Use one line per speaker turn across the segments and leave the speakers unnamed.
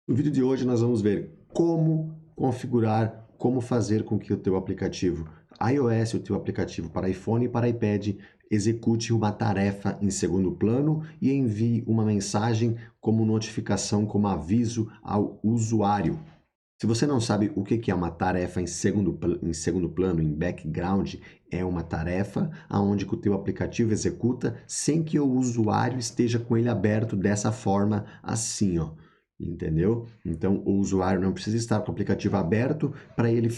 No vídeo de hoje nós vamos ver como configurar, como fazer com que o teu aplicativo iOS, o teu aplicativo para iPhone e para iPad, execute uma tarefa em segundo plano e envie uma mensagem como notificação, como aviso ao usuário. Se você não sabe o que é uma tarefa em segundo plano, em background, é uma tarefa onde o teu aplicativo executa sem que o usuário esteja com ele aberto dessa forma assim, ó. Entendeu? Então, o usuário não precisa estar com o aplicativo aberto para ele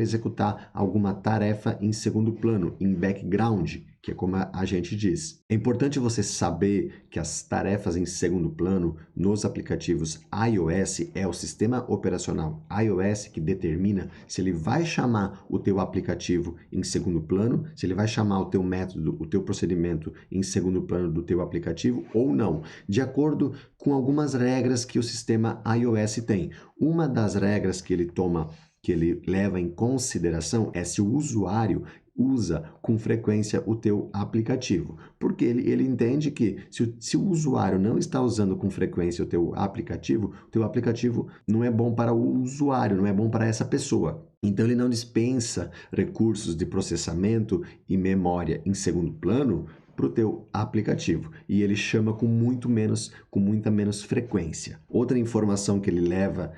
executar alguma tarefa em segundo plano, em background, que é como a gente diz. É importante você saber que as tarefas em segundo plano nos aplicativos iOS é o sistema operacional iOS que determina se ele vai chamar o teu aplicativo em segundo plano, se ele vai chamar o teu método, o teu procedimento em segundo plano do teu aplicativo ou não, de acordo com algumas regras que o sistema iOS tem. Uma das regras que ele leva em consideração é se o usuário usa com frequência o teu aplicativo, porque ele entende que se o usuário não está usando com frequência o teu aplicativo não é bom para o usuário, não é bom para essa pessoa. Então ele não dispensa recursos de processamento e memória em segundo plano para o teu aplicativo e ele chama com muita menos frequência. Outra informação que ele leva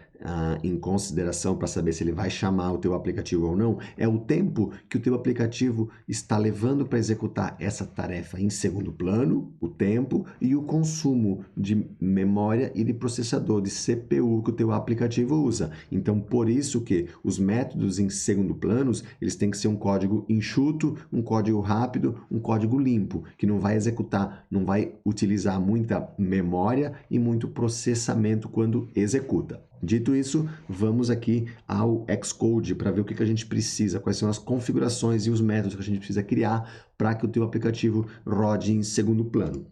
em consideração para saber se ele vai chamar o teu aplicativo ou não é o tempo que o teu aplicativo está levando para executar essa tarefa em segundo plano, o tempo e o consumo de memória e de processador de CPU que o teu aplicativo usa. Então, por isso que os métodos em segundo planos, eles têm que ser um código enxuto, um código rápido, um código limpo, que não vai executar, não vai utilizar muita memória e muito processamento quando executa. Dito isso, vamos aqui ao Xcode para ver o que a gente precisa, quais são as configurações e os métodos que a gente precisa criar para que o teu aplicativo rode em segundo plano.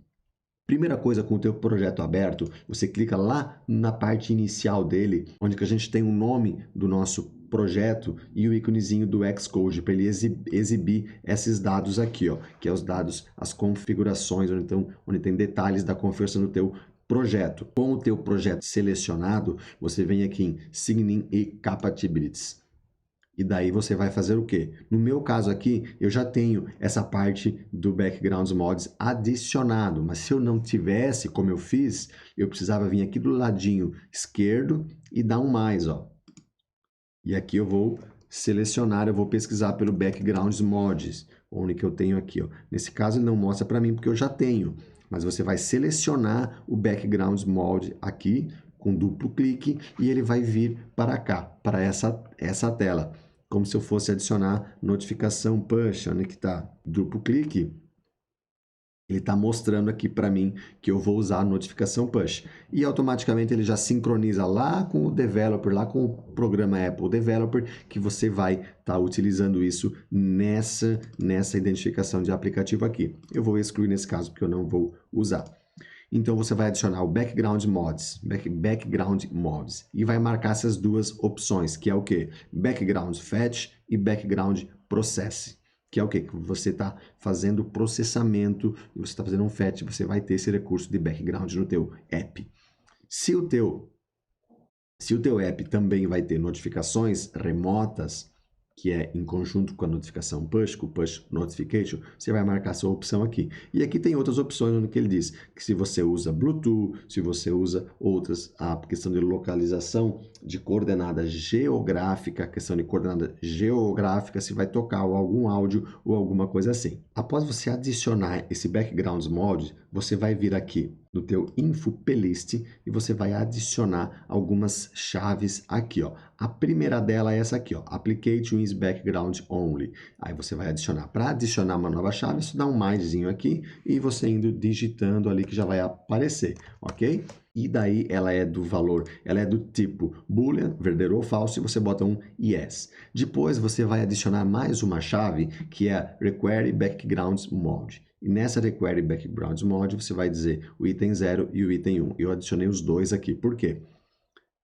Primeira coisa, com o teu projeto aberto, você clica lá na parte inicial dele, onde que a gente tem o nome do nosso projeto e o íconezinho do Xcode para ele exibir esses dados aqui, ó, que é os dados, as configurações, onde tem detalhes da configuração do teu projeto. Com o teu projeto selecionado, você vem aqui em Signing e Compatibilities. E daí você vai fazer o quê? No meu caso aqui, eu já tenho essa parte do Background Mods adicionado, mas se eu não tivesse, como eu fiz, eu precisava vir aqui do ladinho esquerdo e dar um mais, ó. E aqui eu vou selecionar, eu vou pesquisar pelo Background Mods, onde que eu tenho aqui, ó. Nesse caso ele não mostra para mim porque eu já tenho, mas você vai selecionar o Background Mod aqui com duplo clique e ele vai vir para cá, para essa tela, como se eu fosse adicionar notificação push, onde que está duplo clique. Ele está mostrando aqui para mim que eu vou usar a notificação push. E automaticamente ele já sincroniza lá com o developer, lá com o programa Apple Developer, que você vai estar utilizando isso nessa identificação de aplicativo aqui. Eu vou excluir nesse caso porque eu não vou usar. Então você vai adicionar o Background Mods, e vai marcar essas duas opções, que é o que? Background Fetch e Background Process. Que é o que? Que você está fazendo processamento e você está fazendo um fetch, você vai ter esse recurso de background no teu app. Se o teu app também vai ter notificações remotas, que é em conjunto com a notificação push, com o push notification, você vai marcar a sua opção aqui. E aqui tem outras opções onde ele diz que se você usa Bluetooth, se você usa outras, a questão de localização de coordenada geográfica, a questão de coordenada geográfica, se vai tocar algum áudio ou alguma coisa assim. Após você adicionar esse background mode, você vai vir aqui no teu info playlist e você vai adicionar algumas chaves aqui, ó. A primeira dela é essa aqui, ó, Application is Background Only. Aí você vai adicionar. Para adicionar uma nova chave, você dá um maisinho aqui e você indo digitando ali que já vai aparecer, ok? E daí ela é do tipo boolean, verdadeiro ou falso, e você bota um yes. Depois você vai adicionar mais uma chave que é Require Background Mode. E nessa Require Background Mode você vai dizer o item 0 e o item 1. Eu adicionei os dois aqui, por quê?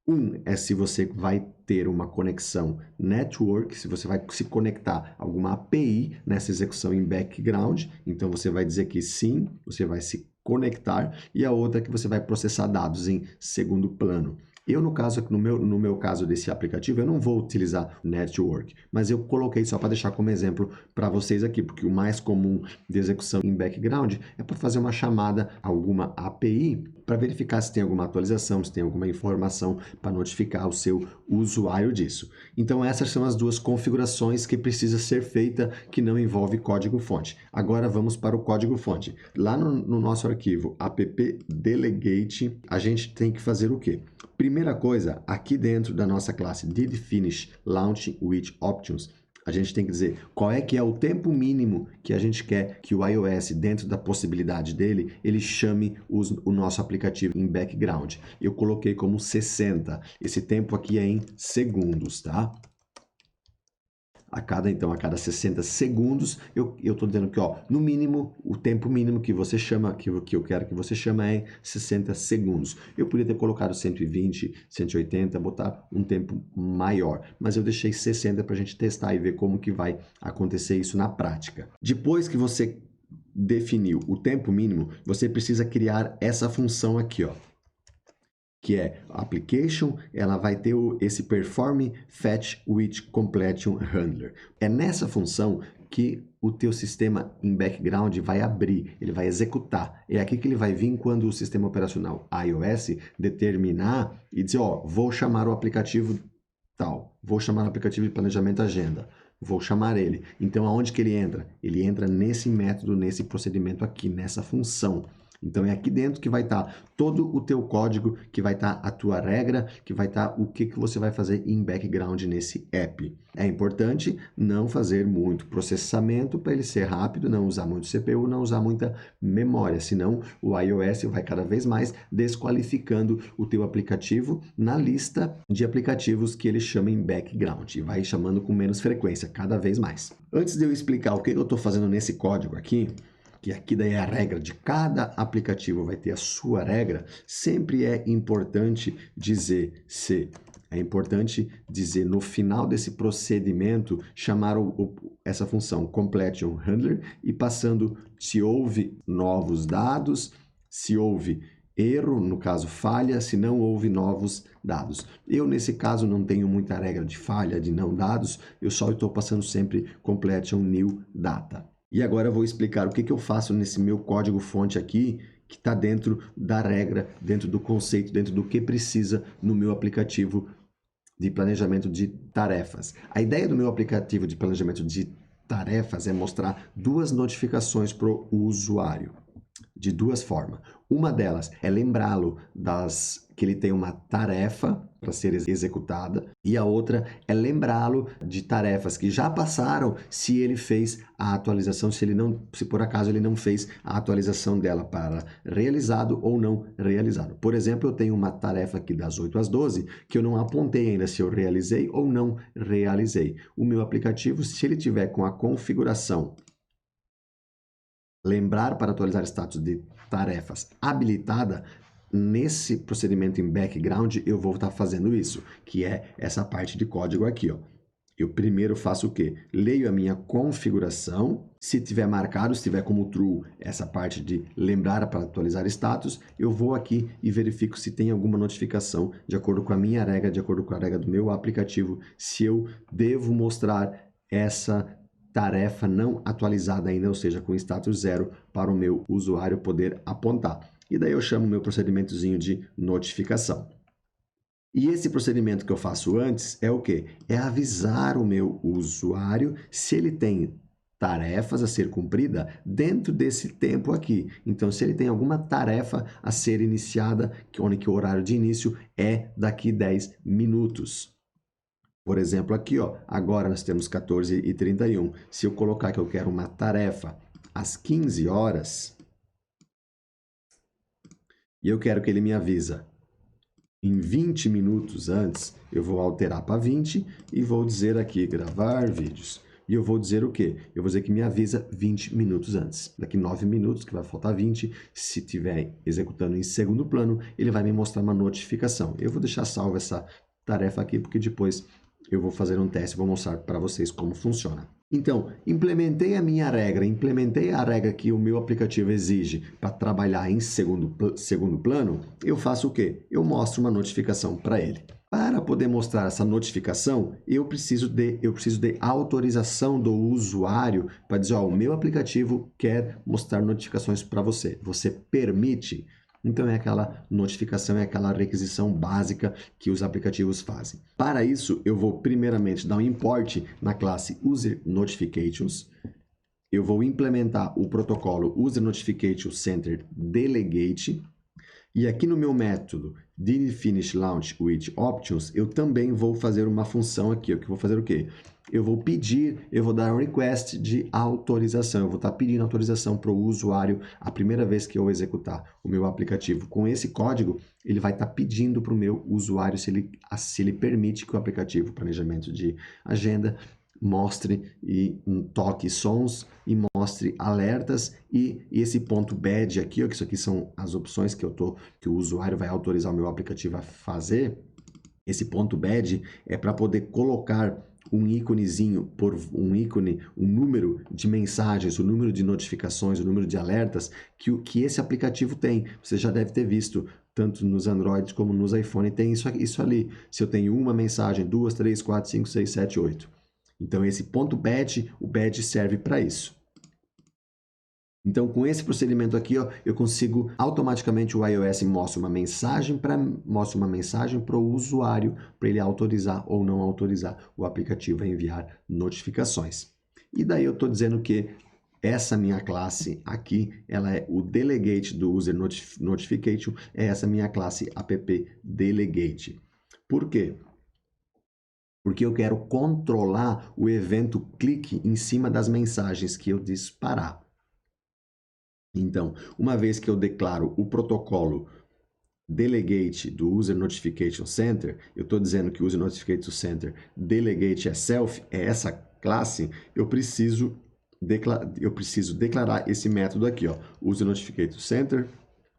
Um é se você vai ter uma conexão network, se você vai se conectar a alguma API nessa execução em background, então você vai dizer que sim, você vai se conectar, e a outra é que você vai processar dados em segundo plano. Eu, no caso, no meu caso desse aplicativo, eu não vou utilizar network, mas eu coloquei só para deixar como exemplo para vocês aqui, porque o mais comum de execução em background é para fazer uma chamada a alguma API para verificar se tem alguma atualização, se tem alguma informação para notificar o seu usuário disso. Então essas são as duas configurações que precisa ser feita que não envolve código-fonte. Agora vamos para o código-fonte. Lá no nosso arquivo app-delegate, a gente tem que fazer o quê? Primeira coisa, aqui dentro da nossa classe did-finish launch with options, a gente tem que dizer qual é que é o tempo mínimo que a gente quer que o iOS, dentro da possibilidade dele, ele chame o nosso aplicativo em background. Eu coloquei como 60. Esse tempo aqui é em segundos, tá? A cada 60 segundos, eu estou dizendo que, ó, no mínimo, o tempo mínimo que você chama, que eu quero que você chama é 60 segundos. Eu poderia ter colocado 120, 180, botar um tempo maior, mas eu deixei 60 para a gente testar e ver como que vai acontecer isso na prática. Depois que você definiu o tempo mínimo, você precisa criar essa função aqui, ó, que é application, ela vai ter esse perform fetch with completion handler. É nessa função que o teu sistema em background vai abrir, ele vai executar. É aqui que ele vai vir quando o sistema operacional iOS determinar e dizer, ó, vou chamar o aplicativo tal, vou chamar o aplicativo de planejamento agenda, vou chamar ele. Então, aonde que ele entra? Ele entra nesse método, nesse procedimento aqui, nessa função. Então, é aqui dentro que vai estar todo o teu código, que vai estar a tua regra, que vai estar o que você vai fazer em background nesse app. É importante não fazer muito processamento para ele ser rápido, não usar muito CPU, não usar muita memória, senão o iOS vai cada vez mais desqualificando o teu aplicativo na lista de aplicativos que ele chama em background e vai chamando com menos frequência, cada vez mais. Antes de eu explicar o que eu estou fazendo nesse código aqui, que aqui daí é a regra de cada aplicativo, vai ter a sua regra, sempre é importante dizer no final desse procedimento, chamar essa função completion handler e passando se houve novos dados, se houve erro, no caso falha, se não houve novos dados. Eu, nesse caso, não tenho muita regra de falha, de não dados, eu só estou passando sempre completion new data. E agora eu vou explicar o que eu faço nesse meu código-fonte aqui, que está dentro da regra, dentro do conceito, dentro do que precisa no meu aplicativo de planejamento de tarefas. A ideia do meu aplicativo de planejamento de tarefas é mostrar duas notificações para o usuário, de duas formas. Uma delas é lembrá-lo que ele tem uma tarefa para ser executada e a outra é lembrá-lo de tarefas que já passaram se ele fez a atualização, se por acaso ele não fez a atualização dela para realizado ou não realizado. Por exemplo, eu tenho uma tarefa aqui das 8 às 12 que eu não apontei ainda se eu realizei ou não realizei. O meu aplicativo, se ele tiver com a configuração lembrar para atualizar status de tarefas habilitada, nesse procedimento em background eu vou estar fazendo isso, que é essa parte de código aqui, ó. Eu primeiro faço o quê? Leio a minha configuração, se tiver marcado, se tiver como true essa parte de lembrar para atualizar status, eu vou aqui e verifico se tem alguma notificação de acordo com a minha regra, de acordo com a regra do meu aplicativo, se eu devo mostrar essa tarefa não atualizada ainda, ou seja, com status 0 para o meu usuário poder apontar. E daí eu chamo o meu procedimentozinho de notificação. E esse procedimento que eu faço antes é o quê? É avisar o meu usuário se ele tem tarefas a ser cumprida dentro desse tempo aqui. Então, se ele tem alguma tarefa a ser iniciada, onde o horário de início é daqui 10 minutos. Por exemplo, aqui, ó, agora nós temos 14h31. Se eu colocar que eu quero uma tarefa às 15 horas, e eu quero que ele me avisa em 20 minutos antes, eu vou alterar para 20 e vou dizer aqui, gravar vídeos. E eu vou dizer o quê? Eu vou dizer que me avisa 20 minutos antes. Daqui 9 minutos, que vai faltar 20, se estiver executando em segundo plano, ele vai me mostrar uma notificação. Eu vou deixar salva essa tarefa aqui, porque depois eu vou fazer um teste e vou mostrar para vocês como funciona. Então, implementei a minha regra, implementei a regra que o meu aplicativo exige para trabalhar em segundo plano, eu faço o quê? Eu mostro uma notificação para ele. Para poder mostrar essa notificação, eu preciso de autorização do usuário para dizer, ó, o meu aplicativo quer mostrar notificações para você. Você permite? Então é aquela notificação, é aquela requisição básica que os aplicativos fazem. Para isso, eu vou primeiramente dar um import na classe userNotifications. Eu vou implementar o protocolo userNotificationCenterDelegate. E aqui no meu método didFinishLaunchWithOptions, eu também vou fazer uma função aqui. Eu vou fazer o quê? Eu vou dar um request de autorização. Eu vou estar pedindo autorização para o usuário a primeira vez que eu executar o meu aplicativo. Com esse código, ele vai estar pedindo para o meu usuário se ele permite que o aplicativo planejamento de agenda mostre e toque sons e mostre alertas e esse ponto badge aqui, ó, que isso aqui são as opções que o usuário vai autorizar o meu aplicativo a fazer. Esse ponto badge é para poder colocar um íconezinho por um ícone, um número de mensagens, o número de notificações, o número de alertas que esse aplicativo tem. Você já deve ter visto, tanto nos Androids como nos iPhone, tem isso ali. Se eu tenho uma mensagem, 2, 3, 4, 5, 6, 7, 8. Então, esse ponto badge, o badge serve para isso. Então, com esse procedimento aqui, ó, eu consigo automaticamente o iOS mostra uma mensagem para o usuário para ele autorizar ou não autorizar o aplicativo a enviar notificações. E daí eu estou dizendo que essa minha classe aqui, ela é o delegate do user notification, é essa minha classe app delegate. Por quê? Porque eu quero controlar o evento clique em cima das mensagens que eu disparar. Então, uma vez que eu declaro o protocolo delegate do User Notification Center, eu estou dizendo que o User Notification Center delegate é self, é essa classe, eu preciso declarar esse método aqui, ó, User Notification Center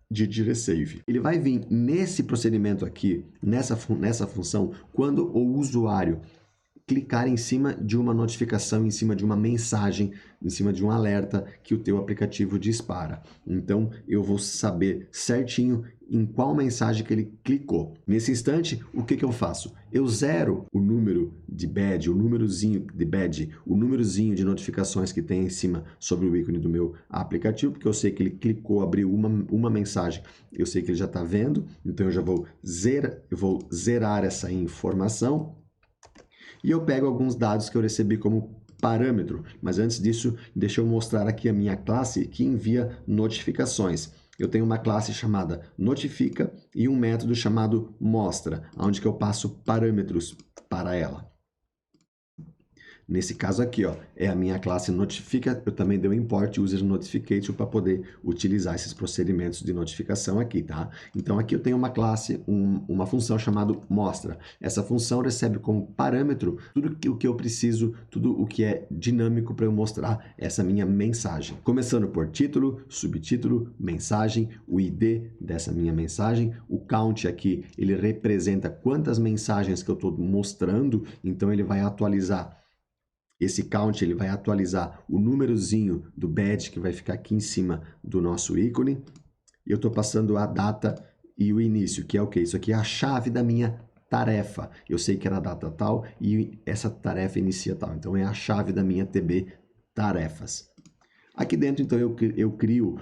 didReceive. Ele vai vir nesse procedimento aqui, nessa função, quando o usuário clicar em cima de uma notificação, em cima de uma mensagem, em cima de um alerta que o teu aplicativo dispara. Então, eu vou saber certinho em qual mensagem que ele clicou. Nesse instante, o que eu faço? Eu zero o número de badge, o númerozinho de badge, o númerozinho de notificações que tem em cima sobre o ícone do meu aplicativo, porque eu sei que ele clicou, abriu uma mensagem, eu sei que ele já está vendo, então eu vou zerar essa informação. E eu pego alguns dados que eu recebi como parâmetro, mas antes disso, deixa eu mostrar aqui a minha classe que envia notificações. Eu tenho uma classe chamada notifica e um método chamado mostra, onde que eu passo parâmetros para ela. Nesse caso aqui, ó, é a minha classe notifica, eu também dei um import user notification para poder utilizar esses procedimentos de notificação aqui, tá? Então aqui eu tenho uma classe, uma função chamada mostra. Essa função recebe como parâmetro tudo o que eu preciso, tudo o que é dinâmico para eu mostrar essa minha mensagem. Começando por título, subtítulo, mensagem, o ID dessa minha mensagem, o count aqui, ele representa quantas mensagens que eu estou mostrando, então ele vai atualizar. Esse count ele vai atualizar o númerozinho do badge que vai ficar aqui em cima do nosso ícone. E eu estou passando a data e o início, que é o quê? Isso aqui é a chave da minha tarefa. Eu sei que era a data tal e essa tarefa inicia tal. Então, é a chave da minha TB tarefas. Aqui dentro, então, eu crio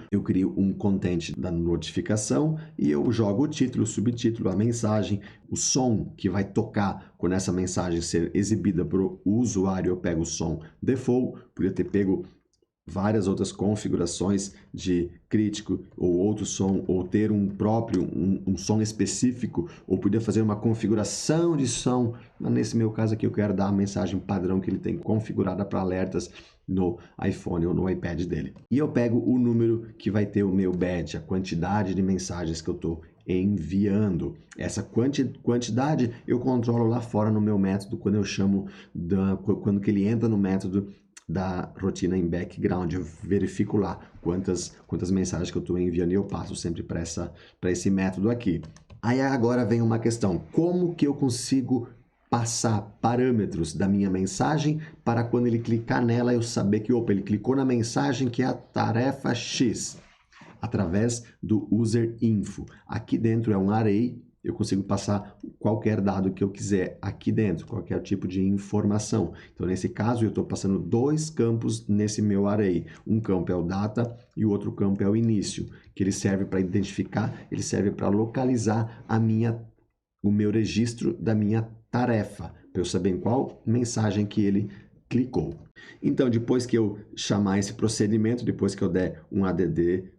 um content da notificação e eu jogo o título, o subtítulo, a mensagem, o som que vai tocar quando essa mensagem ser exibida para o usuário. Eu pego o som default, podia ter pego várias outras configurações de crítico ou outro som, ou ter um próprio, um som específico, ou podia fazer uma configuração de som, mas nesse meu caso aqui eu quero dar a mensagem padrão que ele tem configurada para alertas no iPhone ou no iPad dele. E eu pego o número que vai ter o meu badge, a quantidade de mensagens que eu estou enviando. Essa quantidade eu controlo lá fora no meu método, quando eu chamo, quando que ele entra no método da rotina em background, eu verifico lá quantas mensagens que eu estou enviando e eu passo sempre para esse método aqui. Aí agora vem uma questão, como que eu consigo passar parâmetros da minha mensagem para quando ele clicar nela eu saber que, opa, ele clicou na mensagem que é a tarefa X, através do user info. Aqui dentro é um array, eu consigo passar qualquer dado que eu quiser aqui dentro, qualquer tipo de informação. Então, nesse caso, eu estou passando dois campos nesse meu array. Um campo é o data e o outro campo é o início, que ele serve para identificar, ele serve para localizar o meu registro da minha tarefa, para eu saber em qual mensagem que ele clicou. Então, depois que eu chamar esse procedimento, depois que eu der um add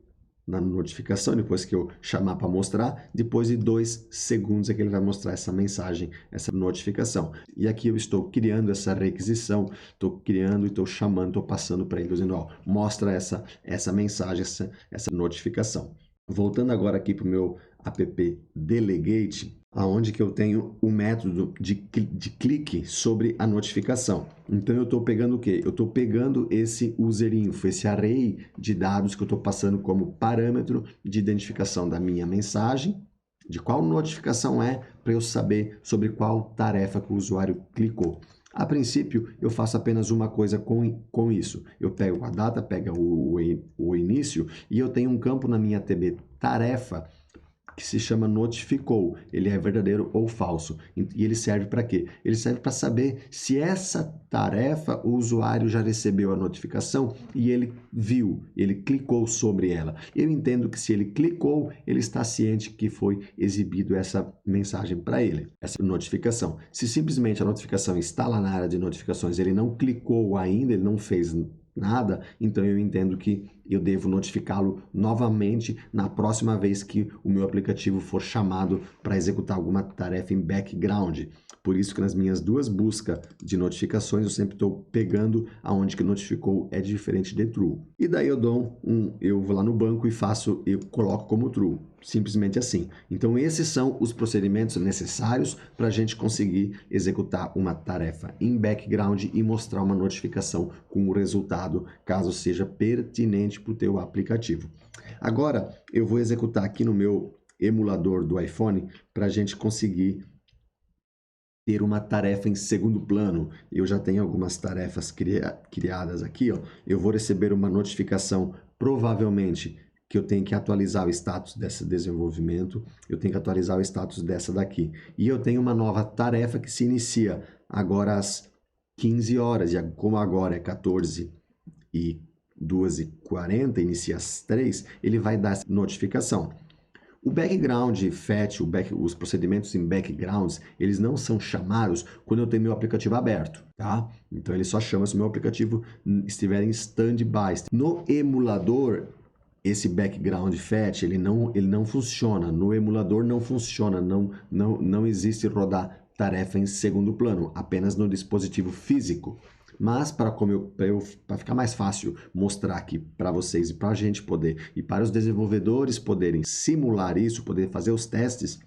na notificação, depois que eu chamar para mostrar, depois de 2 segundos é que ele vai mostrar essa mensagem, essa notificação. E aqui eu estou criando essa requisição, estou criando e estou chamando, estou passando para ele, dizendo, ó, mostra essa mensagem, essa notificação. Voltando agora aqui para o meu app Delegate, aonde que eu tenho o método de clique sobre a notificação. Então eu estou pegando o quê? Eu estou pegando esse user info, esse array de dados que eu estou passando como parâmetro de identificação da minha mensagem, de qual notificação é, para eu saber sobre qual tarefa que o usuário clicou. A princípio, eu faço apenas uma coisa com isso. Eu pego a data, pego o início e eu tenho um campo na minha TB tarefa que se chama notificou. Ele é verdadeiro ou falso. E ele serve para quê? Ele serve para saber se essa tarefa o usuário já recebeu a notificação e ele viu, ele clicou sobre ela. Eu entendo que se ele clicou, ele está ciente que foi exibido essa mensagem para ele, essa notificação. Se simplesmente a notificação está lá na área de notificações, ele não clicou ainda, ele não fez nada, então eu entendo que eu devo notificá-lo novamente na próxima vez que o meu aplicativo for chamado para executar alguma tarefa em background. Por isso que nas minhas duas buscas de notificações eu sempre estou pegando aonde que notificou é diferente de true. E daí eu vou lá no banco e eu coloco como true. Simplesmente assim. Então esses são os procedimentos necessários para a gente conseguir executar uma tarefa em background e mostrar uma notificação com o resultado, caso seja pertinente para o teu aplicativo. Agora eu vou executar aqui no meu emulador do iPhone para a gente conseguir ter uma tarefa em segundo plano. Eu já tenho algumas tarefas criadas aqui, ó. Eu vou receber uma notificação, provavelmente, que eu tenho que atualizar o status desse desenvolvimento, eu tenho que atualizar o status dessa daqui. E eu tenho uma nova tarefa que se inicia agora às 15 horas, e como agora é 14 e 2h40, inicia às 3, ele vai dar essa notificação. O background fetch, os procedimentos em backgrounds, eles não são chamados quando eu tenho meu aplicativo aberto, tá? Então ele só chama se o meu aplicativo estiver em standby. No emulador, esse background fetch, ele não funciona. No emulador não funciona, não existe rodar tarefa em segundo plano, apenas no dispositivo físico. Mas para ficar mais fácil mostrar aqui para vocês e para a gente poder, e para os desenvolvedores poderem simular isso, poder fazer os testes,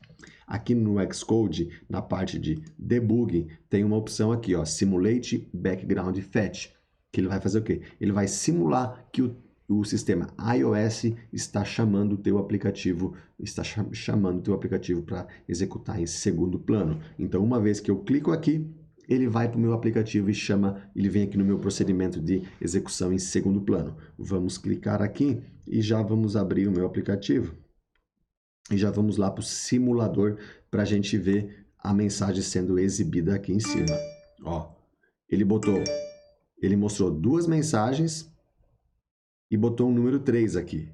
aqui no Xcode, na parte de debugging, tem uma opção aqui, ó, Simulate Background Fetch, que ele vai fazer o quê? Ele vai simular que o sistema iOS está chamando o teu aplicativo, para executar em segundo plano. Então, uma vez que eu clico aqui, ele vai para o meu aplicativo e ele vem aqui no meu procedimento de execução em segundo plano. Vamos clicar aqui e já vamos abrir o meu aplicativo. E já vamos lá para o simulador para a gente ver a mensagem sendo exibida aqui em cima. Ó, ele mostrou duas mensagens e botou um número 3 aqui.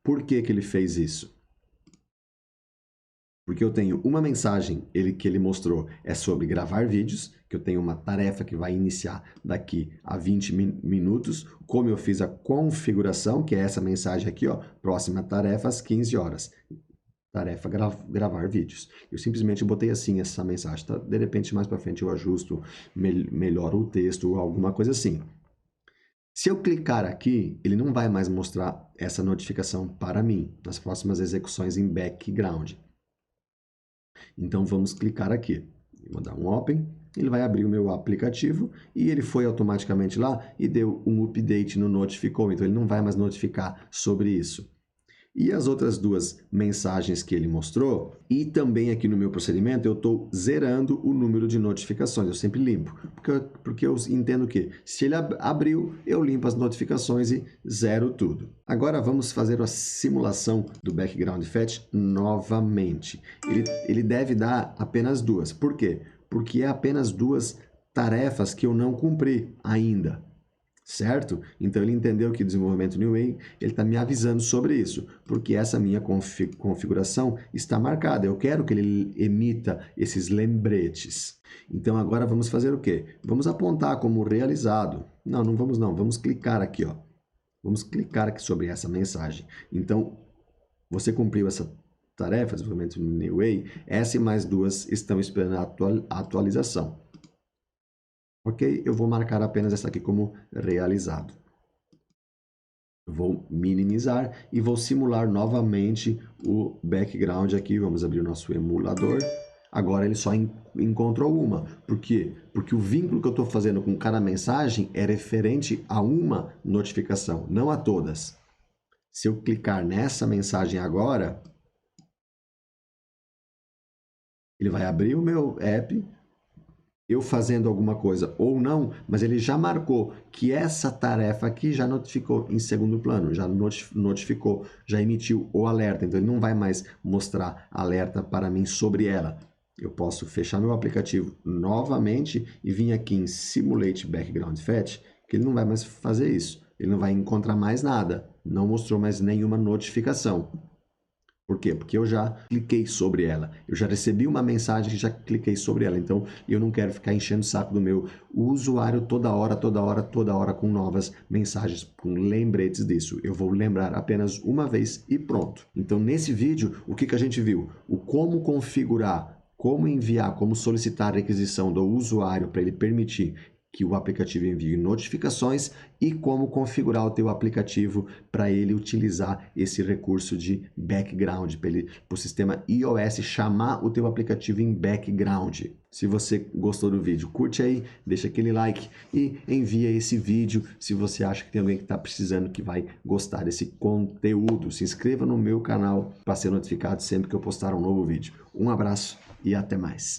Por que que ele fez isso? Porque eu tenho uma mensagem que ele mostrou é sobre gravar vídeos, que eu tenho uma tarefa que vai iniciar daqui a 20 minutos, como eu fiz a configuração, que é essa mensagem aqui, ó, próxima tarefa às 15 horas. Tarefa gravar vídeos. Eu simplesmente botei assim essa mensagem, tá? De repente mais para frente eu ajusto, melhoro o texto ou alguma coisa assim. Se eu clicar aqui, ele não vai mais mostrar essa notificação para mim nas próximas execuções em background. Então vamos clicar aqui. Vou dar um Open, ele vai abrir o meu aplicativo e ele foi automaticamente lá e deu um update no notificou, então ele não vai mais notificar sobre isso. E as outras duas mensagens que ele mostrou, e também aqui no meu procedimento, eu estou zerando o número de notificações, eu sempre limpo, porque eu entendo que se ele abriu, eu limpo as notificações e zero tudo. Agora vamos fazer a simulação do background fetch novamente. Ele deve dar apenas duas. Por quê? Porque é apenas duas tarefas que eu não cumpri ainda. Certo? Então ele entendeu que o desenvolvimento New Way, ele está me avisando sobre isso, porque essa minha configuração está marcada. Eu quero que ele emita esses lembretes. Então agora vamos fazer o quê? Vamos apontar como realizado. Não, não vamos não. Vamos clicar aqui, ó. Vamos clicar aqui sobre essa mensagem. Então, você cumpriu essa tarefa, desenvolvimento New Way, essa e mais duas estão esperando a atualização. Ok? Eu vou marcar apenas essa aqui como realizado. Vou minimizar e vou simular novamente o background aqui. Vamos abrir o nosso emulador. Agora ele só encontrou uma. Por quê? Porque o vínculo que eu estou fazendo com cada mensagem é referente a uma notificação, não a todas. Se eu clicar nessa mensagem agora, ele vai abrir o meu app, eu fazendo alguma coisa ou não, mas ele já marcou que essa tarefa aqui já notificou em segundo plano, já notificou, já emitiu o alerta, então ele não vai mais mostrar alerta para mim sobre ela. Eu posso fechar meu aplicativo novamente e vir aqui em Simulate Background Fetch, que ele não vai mais fazer isso, ele não vai encontrar mais nada, não mostrou mais nenhuma notificação. Por quê? Porque eu já cliquei sobre ela. Eu já recebi uma mensagem que já cliquei sobre ela. Então, eu não quero ficar enchendo o saco do meu usuário toda hora com novas mensagens, com lembretes disso. Eu vou lembrar apenas uma vez e pronto. Então, nesse vídeo, o que a gente viu? O como configurar, como enviar, como solicitar a requisição do usuário para ele permitir que o aplicativo envie notificações e como configurar o teu aplicativo para ele utilizar esse recurso de background, para o sistema iOS chamar o teu aplicativo em background. Se você gostou do vídeo, curte aí, deixa aquele like e envia esse vídeo se você acha que tem alguém que está precisando, que vai gostar desse conteúdo. Se inscreva no meu canal para ser notificado sempre que eu postar um novo vídeo. Um abraço e até mais.